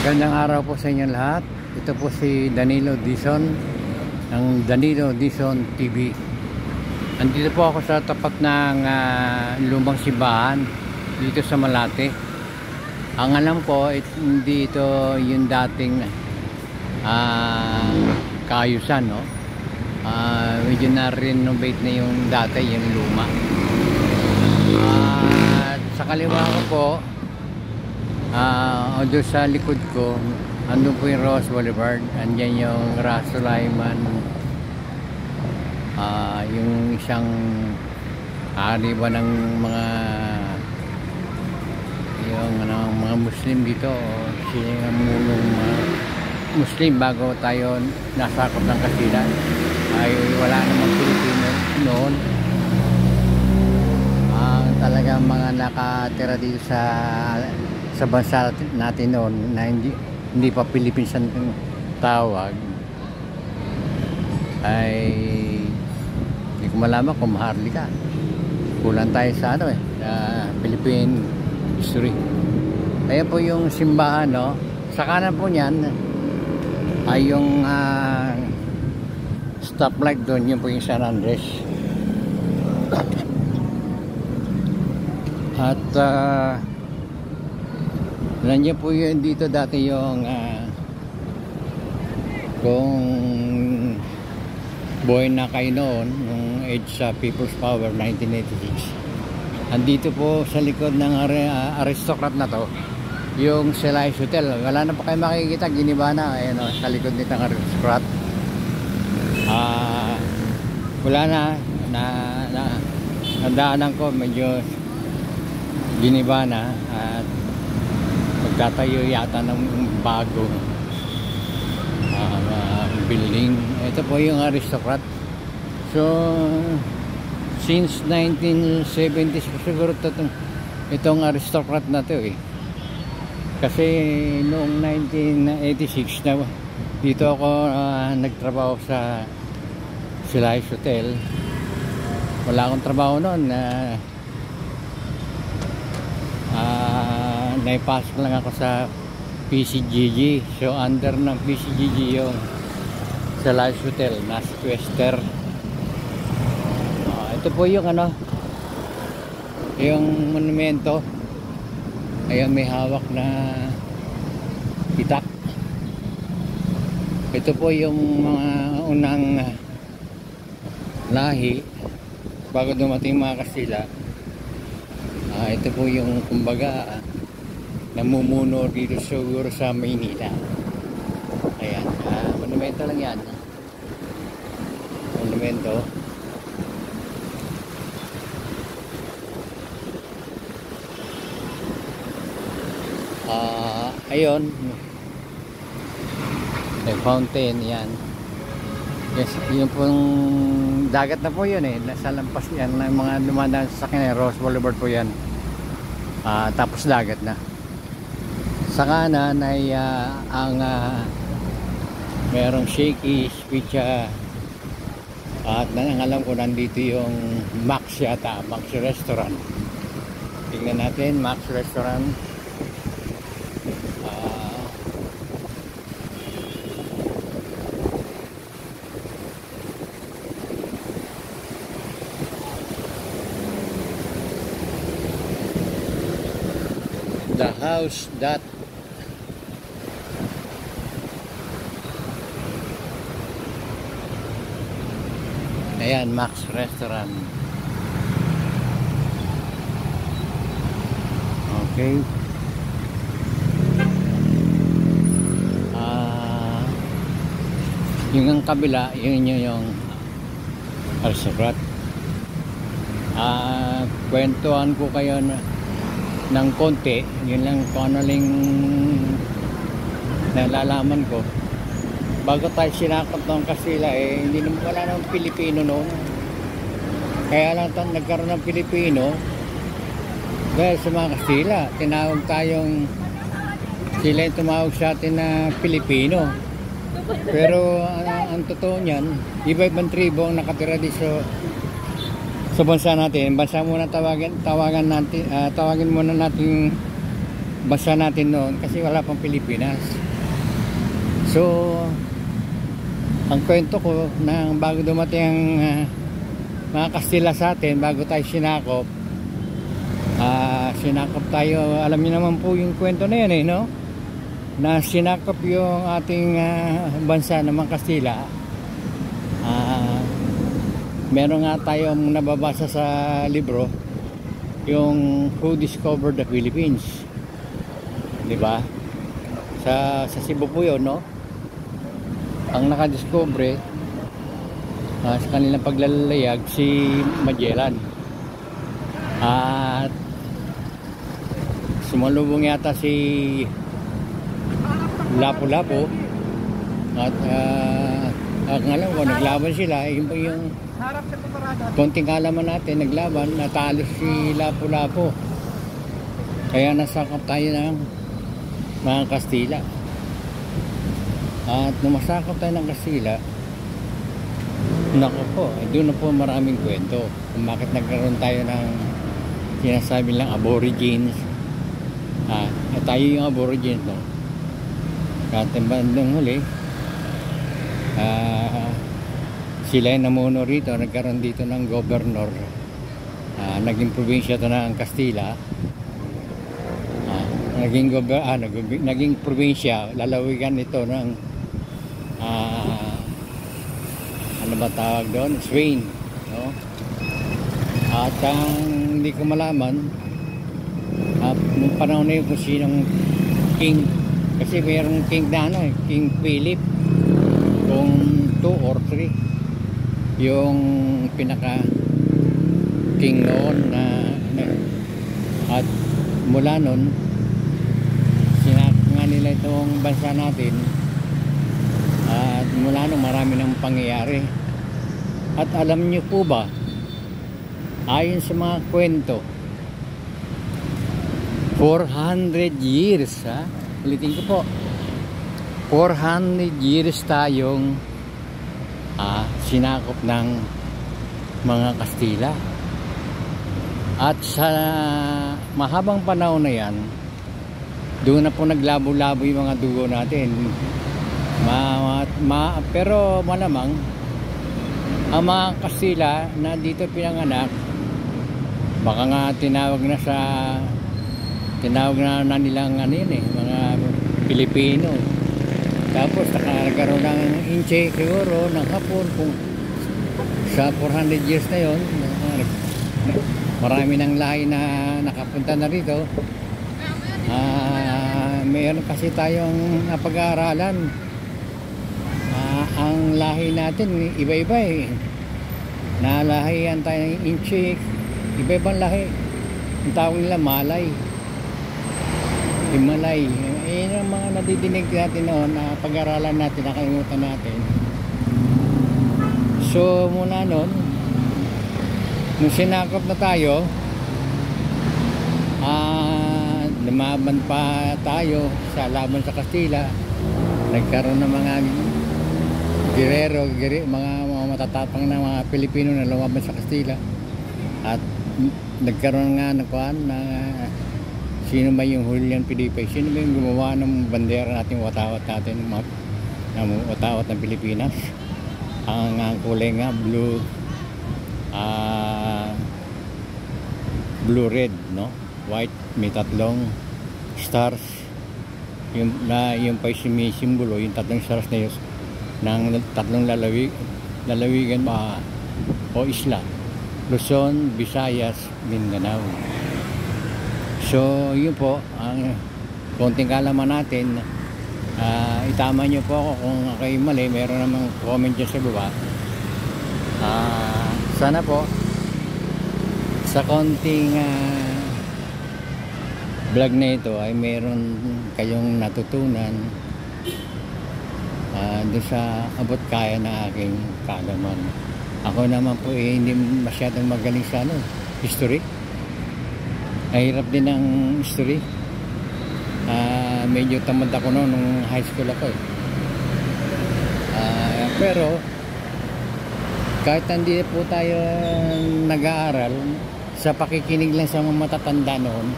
Magandang araw po sa inyo lahat. Ito po si Danilo Dizon ng Danilo Dizon TV. Andito po ako sa tapat ng lumang simbahan dito sa Malate. Ang alam ko, hindi ito yung dating kaayusan, no? Medyo na-renovate na yung dati, yung luma. At sa kaliwa ko po, doon sa likod ko, andun po yung Ross Boulevard. Andyan yung Ras Sulaiman, yung isang ariba ng mga mga Muslim dito, sila yung munong Muslim bago tayo nasakop ng Kastila. Ay wala namang Pilipino noon. Talagang mga nakatira dito sa bansa natin noon na hindi pa Philippines ang tawag, ay hindi ko malaman kung maharlika. Kulang tayo sa Philippine history. Ayan po yung simbahan, no? Sa kanan po niyan ay yung stoplight doon, yun po yung San Andres. At nandiyan po yun dito dati yung kung buhay na kayo noon yung age sa People's Power 1986. Andito po sa likod ng aristocrat na to yung Celais Hotel. Wala na pa kayo makikita, giniba na. Ayan, sa likod nitong aristocrat. Wala na nadaanan ko, medyo giniba na at magtatayo yata ng bago building. Ito po yung aristocrat. So since 1970 siguro itong aristocrat na to kasi noong 1986 na dito ako nagtrabaho sa Celais Hotel. Wala akong trabaho noon naipasok lang ako sa PCGG. So under ng PCGG yung Celais Hotel, nasa Wester. Ito po yung yung monumento. Ayan, may hawak na itak. Ito po yung mga unang lahi bago dumating mga Kastila. Ito po yung kumbaga namumuno dito siguro sa Maynila. Ayan, monumento lang yan. Monumento. Ayun, may fountain yan. Yes, yun pong dagat na po yun nasa lampas yan ng mga dumadaan sa akin Ross Boulevard po yan. Tapos dagat na. Sa kanan ay merong Shakey's Pizza at ang alam ko nandito yung Max yata, Max Restaurant. Tingnan natin, Max Restaurant. The house that ayan, Max Restaurant. Okay. Yung kabila, yung aristocrat. Kwentuhan ko kayo ng konti, yun lang kung ano lang nalalaman ko. Bago tayo sinakop ng Kastila hindi naman wala ng Pilipino noon. Kaya lang nagkaroon ng Pilipino dahil sa mga Kastila. Tinawag tayong, sila yung tumawag sa atin na Pilipino. Pero ang totoo niyan, iba-ibang tribo ang nakatira dito sa bansa natin. Bansa muna tawagin muna natin bansa natin noon kasi wala pang Pilipinas. So ang kwento ko na bago dumating ang mga Kastila sa atin, bago tayo sinakop, sinakop tayo, alam niyo naman po yung kwento na yan no? Na sinakop yung ating bansa ng mga Kastila. Meron nga tayong nababasa sa libro, yung Who Discovered the Philippines, di ba? Sa Cebu po yun, no? Ang nakadiscover sa kanilang paglalayag si Magellan. At sumalubong yata si Lapu-Lapu. At ang alam ko, naglaban sila. Yung konting kalaman natin, naglaban, natalo si Lapu-Lapu. Kaya nasakop tayo ng mga Kastila. At nung masakop tayo ng Kastila, naku po, doon na po maraming kwento kung bakit nagkaroon tayo ng sinasabi lang aborigines. Tayo yung aborigines, no? At bandang huli, sila yung namuno rito, nagkaroon dito ng governor, naging probinsya ito ng Kastila. Naging probinsya, lalawigan ito ng ano ba tawag doon? Spain, no? At ang hindi ko malaman nung panahon na yun kung sinong king, kasi mayroong king na King Philip, kung 2 or 3 yung pinaka king noon at mula noon sinakop nga nila itong bansa natin. At mula nung marami ng pangyayari. At alam niyo po ba, ayon sa mga kwento, 400 years, ulitin ko po, 400 years tayong sinakop ng mga Kastila. At sa mahabang panahon na yan, doon na po naglabo-labo yung mga dugo natin. Pero malamang ang mga Kastila na dito pinanganak, baka nga tinawag na nilang mga Pilipino. Tapos nagkaroon ng Inche siguro ng Hapon, kung sa 400 years na yon, marami ng lahi na nakapunta na rito. Mayroon kasi tayong napag-aaralan. Ang lahi natin iba-iba nalahian tayo ng Inche, iba-ibang lahi. Ang tawag nila Malay, Himalay. Yung mga nadidinig natin noon na pag-aralan natin, nakalimutan natin. So muna noon, nung sinakop na tayo, lumaban pa tayo sa laban sa Kastila. Nagkaroon ng mga Guerrero, mga matatapang na mga Pilipino na lumaban sa Kastila. At nagkaroon nga na sino ba yung Julian Felipe, sino ba yung gumawa ng bandera natin, watawat natin, watawat ng Pilipinas. Ang kulay nga blue red, no? White, may tatlong stars. Yung pa yung simbolo, yung tatlong stars na yun ng tatlong lalawigan o isla: Luzon, Visayas, Mindanao. So yun po ang konting kalaman natin. Itama nyo po ako kung kayo mali, meron namang comment dyan sa baba. Sana po sa konting vlog na ito ay meron kayong natutunan doon sa abot kaya na aking kaalaman. Ako naman po hindi masyadong magaling sa history. Mahirap din ang history. Medyo tamad ako noon nung high school ako pero kahit hindi po tayo nag-aaral, sa pakikinig lang sa mga matatanda noon,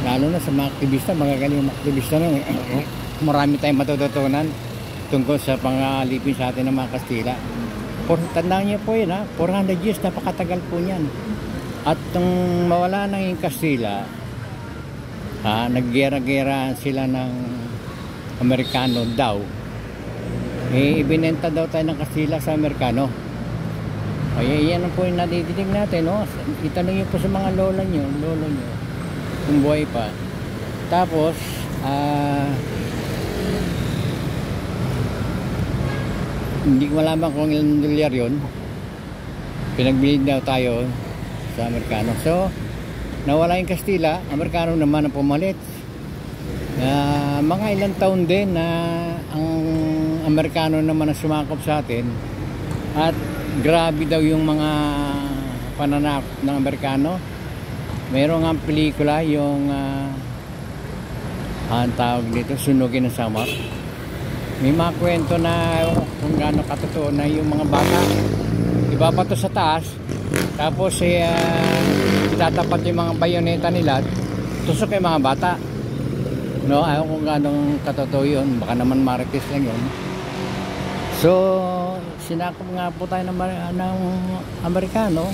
lalo na sa mga aktivista, magagaling mga aktivista nun. Marami tayong matututunan tungkol sa pangalipin sa atin ng mga Kastila. Tandaan niyo po yun, 400 years, napakatagal po niyan. At nung mawala ng Kastila, naggera-gera sila ng Amerikano daw, ibinenta daw tayo ng Kastila sa Amerikano. Ay, yan po yung nadidinig natin, no? Itanong niyo po sa mga lolo nyo kung buhay pa. Tapos hindi ko malaman kung ilang dolyar yun, pinagbili daw tayo sa Amerikano. So nawala yung Kastila, Amerikano naman ang pumalit. Mga ilang taon din na ang Amerikano naman ang sumakop sa atin, at grabe daw yung mga pananakop ng Amerikano. Mayroon nga pelikula yung ang tawag dito, Sunugin ng Samar. May mga kwento na kung gaano katotoo na yung mga bata ibabato sa taas, tapos itatapat yung mga bayoneta nila, tusok yung mga bata, no? Ayaw kung gaano katotoo yun, baka naman marites lang yun. So sinakop nga po tayo ng Amerikano,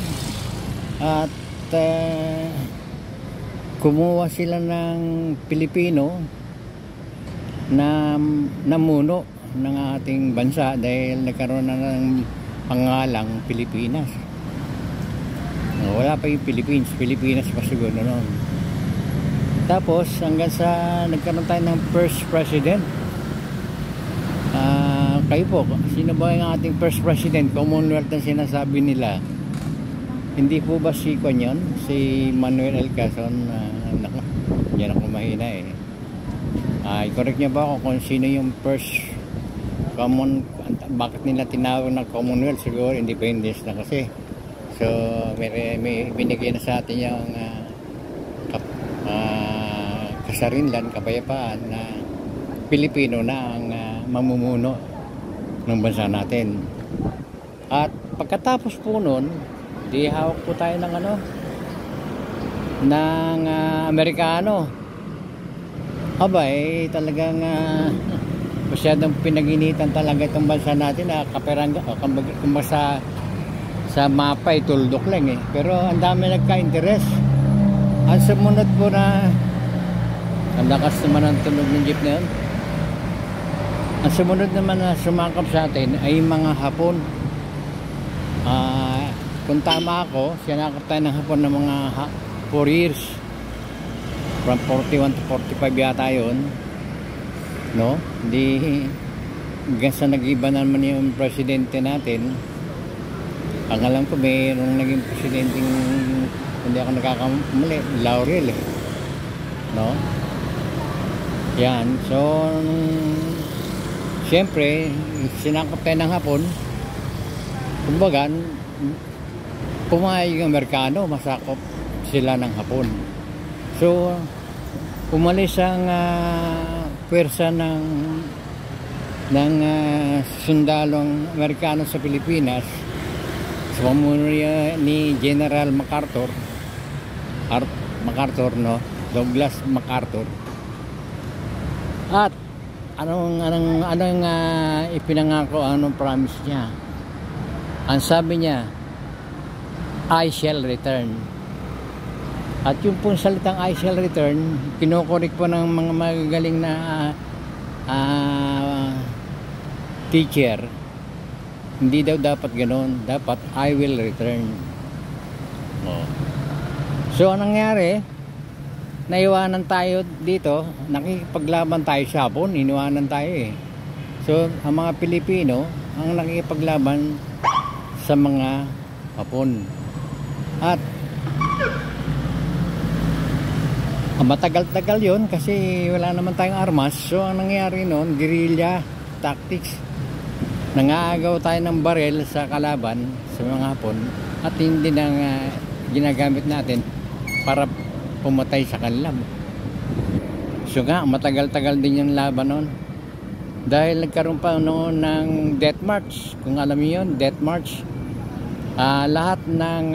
at kumuha sila ng Pilipino na namuno ng ating bansa dahil nagkaroon na ng pangalang Pilipinas. Wala pa yung Pilipinas pa siguro noon. Tapos hanggang sa nagkaroon tayo ng first president. Kayo po, sino ba yung ating first president? Commonwealth ang sinasabi nila. Hindi po ba si Quanyon? Si Manuel L. Quezon? Naku, yan ako mahina eh. I-correct niya ba ako kung sino yung first bakit nila tinawag ng Commonwealth? Siguro independence na kasi. So may binigay na sa atin yung kasarinlan, kapayapaan na Pilipino na ang mamumuno ng bansa natin. At pagkatapos po nun, di hawak po tayo ng ng Amerikano. Abay, talagang masyadong pinaginitan talaga itong bansa natin na kaperangga, kumbaga sa mapa ay tuldok lang eh. Pero ang dami nagka-interest. Ang sumunod po na ang lakas naman ang tunog ng jeep na yun. Ang sumunod naman na sumakap sa atin ay mga Hapon. Kung tama ako, sinakap tayo ng Hapon ng mga 4 years. From 41 to 45 yata yun, no? Hindi hanggang sa nag-iba naman yung presidente natin. Ang alam ko, mayroong naging presidenteng, hindi ako nakakamali, Laurel eh, no? Yan, so siyempre sinakop tayo ng Hapon. Kumbaga pumayag yung Amerikano, masakop sila ng Hapon. So umalis ang pwersa ng sundalong Amerikano sa Pilipinas sa pamunuan ni General MacArthur, no? Douglas MacArthur. At anong ipinangako, anong promise niya? Ang sabi niya, I shall return. At yung pong salitang I shall return, kinukorek po ng mga magagaling na teacher. Hindi daw dapat ganoon, dapat I will return. So anong nangyari? Naiwanan tayo dito, nakikipaglaban tayo sa Hapon, iniwanan tayo eh. So ang mga Pilipino ang nakikipaglaban sa mga Hapon. At matagal-tagal yun kasi wala naman tayong armas. So ang nangyari noon, guerrilla tactics. Nangaagaw tayo ng barel sa kalaban sa mga Hapon, at hindi nang ginagamit natin para pumatay sa kanila. So nga, matagal-tagal din yung laban noon. Dahil nagkaroon pa noon ng Death March. Kung alam niyo yun, Death March. Lahat ng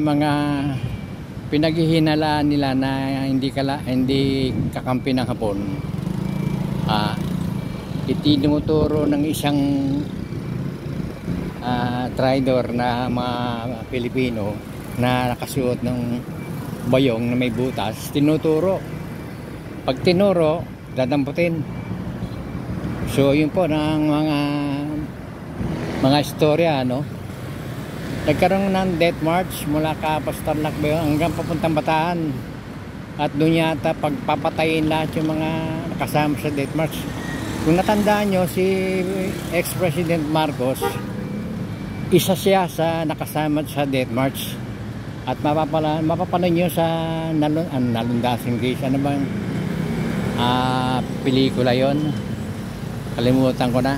mga pinaghihinalaan nila na hindi kakampi ng Hapon, itinuturo ng isang traidor na mga Pilipino na nakasuot ng bayong na may butas, tinuturo. Pag tinuro, dadamputin. So yun po ng mga istorya, no? Nagkaroon ng death march mula Tarlac ba yun, hanggang papuntang Bataan. At doon yata pagpapatayin lahat yung mga nakasama sa death march. Kung natandaan nyo, si ex-president Marcos, isa siya sa nakasama sa death march. At mapapanood nyo sa Nalundasin Case. Ano bang pelikula yon? Kalimutan ko na.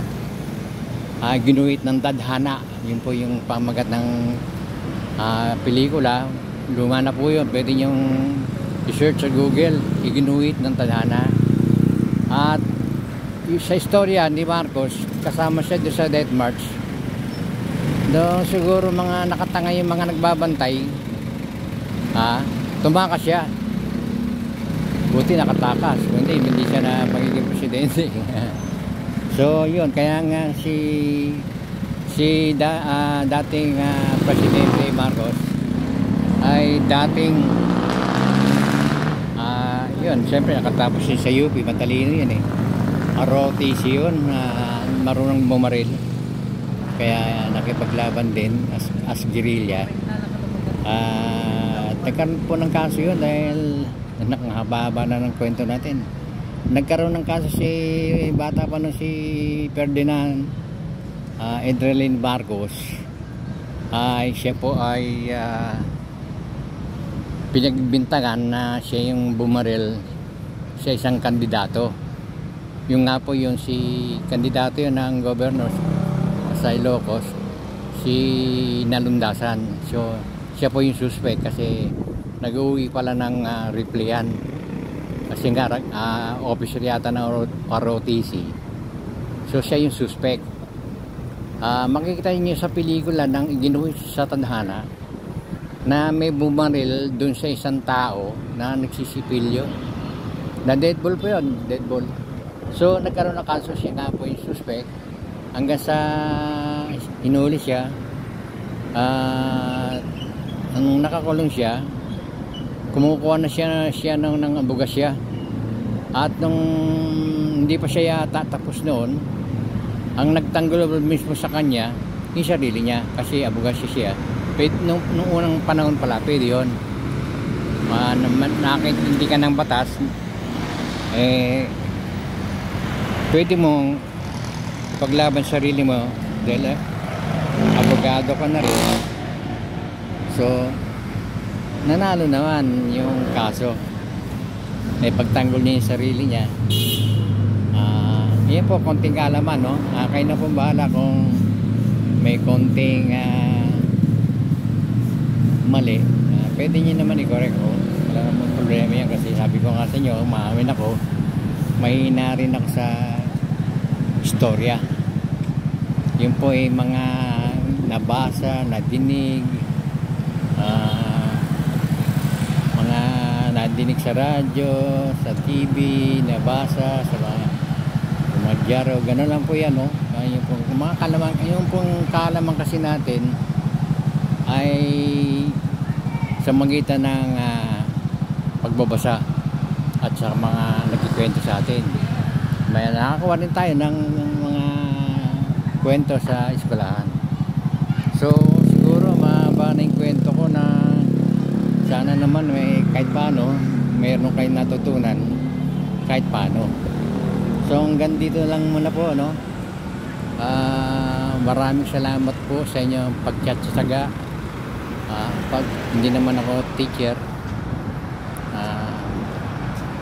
Ginuhit ng Tadhana. Yun po yung pamagat ng pelikula. Luma na po yun. Pwede nyong i-search sa Google. Ginuhit ng Tadhana. At sa istorya ni Marcos, kasama siya doon sa death march. Doon siguro mga nakatanga yung mga nagbabantay. Tumakas siya. Buti nakatakas. Hindi siya na magiging presidente. So yun, kaya nga dating presidente Marcos ay dating yun, siyempre nakatapos siya sa UP, matalino yun ROTC yun, marunong bumaril, kaya nakipaglaban din as guerrilla. Nagkaroon po ng kaso yun dahil nakahaba na ng kwento natin. Nagkaroon ng kaso si bata pa no, si Ferdinand Edrelin Marcos. Siya po ay pinagbintangan na siya yung bumaril sa isang kandidato. Yung nga po yung si kandidato yun ng governor sa Ilocos, si Nalundasan. So siya po yung suspect kasi nag-uwi pala ng replyan. Kasi nga officer yata ng ROTC. So siya yung suspect. Makikita niyo sa pelikula ng ginuhit sa Tadhana na may bumaril dun sa isang tao na nagsisipilyo. Na deadball po yun, deadball. So nagkaroon ng kaso, siya nga po yung suspect hanggang sa inuli siya. Nung nakakulong siya, kumukuha na siya ng abogasya. At nung hindi pa siya yata tapos noon, ang nagtanggol mismo sa kanya yung sarili niya, kasi abogasya siya. Nung unang panahon pala pwede yun. Nakintindi ka ng batas, pwede mong paglaban sarili mo dahil abogado ka na rin. So nanalo naman yung kaso. Pagtanggol niya yung sarili niya. Yan po, konting kaalaman, no? Kayo na po bahala kung may konting mali. Pwede niyo naman i-correct ko. Wala namang problema yan kasi sabi ko nga sa inyo, maamin ako, mahina rin ako sa istorya. Yun po ay mga nabasa, nadinig, mga nadinig sa radyo, sa TV, nabasa sa mga dyaryo, gano'n lang po yan, no? Yung pong mga kalaman, yung pong kalaman kasi natin ay sa magitan ng pagbabasa at sa mga nagkikwento sa atin. May nakakakuha din tayo ng mga kwento sa eskwelahan. So siguro mahaba na yung kwento ko na sana naman may kahit paano mayroon kayong natutunan kahit paano. So hanggang dito lang muna po, no? Maraming salamat po sa inyong pag-chat sa Saga. Pag hindi naman ako teacher,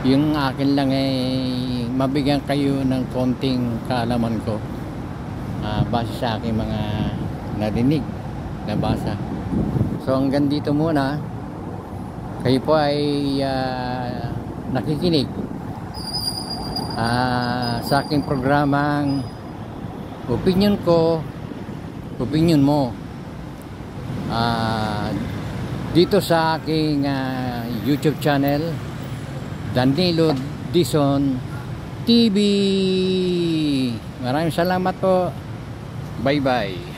yung akin lang ay mabigyan kayo ng konting kaalaman ko base sa aking mga narinig, nabasa. So hanggang dito muna. Kayo po ay nakikinig sa aking programang Opinion Ko, Opinion Mo. dito sa aking YouTube channel, Danilo Dizon TV. Maraming salamat po. Bye bye.